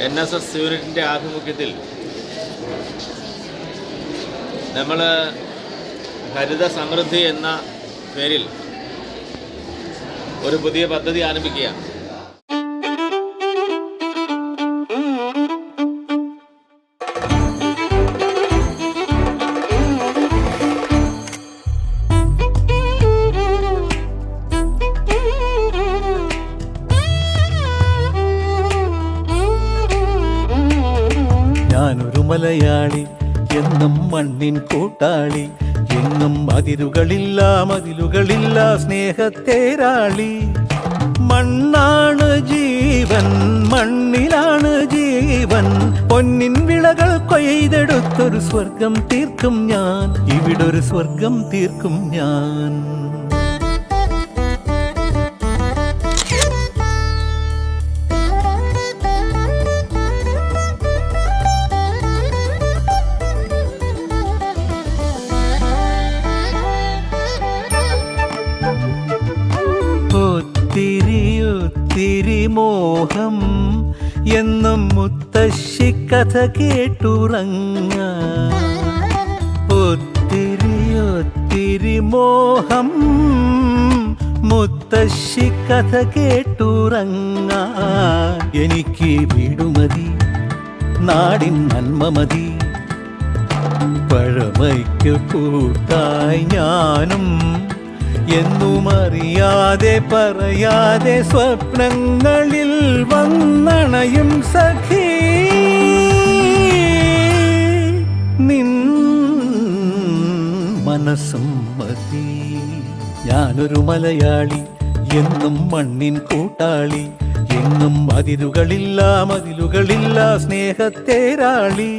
NSS യൂണിറ്റിൻ്റെ ആഭിമുഖ്യത്തിൽ നമ്മൾ ഹരിത സമൃദ്ധി എന്ന പേരിൽ ഒരു പുതിയ പദ്ധതി ആരംഭിക്കുകയാണ്. ഞാനൊരു മലയാളി, എന്നും മണ്ണിൻ കൂട്ടാളി, എങ്ങും മതിലുകളില്ല സ്നേഹത്തേരാളി. മണ്ണാണ് ജീവൻ, മണ്ണിലാണ് ജീവൻ, പൊന്നിൻ വിളകൾ കൊയ്തെടുത്തൊരു സ്വർഗം തീർക്കും ഞാൻ, ഇവിടൊരു സ്വർഗം തീർക്കും ഞാൻ. ഒത്തിരി മോഹം എന്നും മുത്തശ്ശി കഥ കേട്ടുറങ്ങ. ഒത്തിരി മോഹം മുത്തശ്ശി കഥ കേട്ടുറങ്ങ. എനിക്ക് വീടുമതി, നാടിൻ നന്മ മതി, പഴമയ്ക്ക് കൂട്ടായി ഞാനും എന്നും അറിയാതെ പറയാതെ സ്വപ്നങ്ങളിൽ വന്നണയും സഖി. നിൻ മനസ്സും മതി. ഞാനൊരു മലയാളി, എന്നും മണ്ണിൻ കൂട്ടാളി, എങ്ങും മതിലുകളില്ല സ്നേഹത്തേരാളി.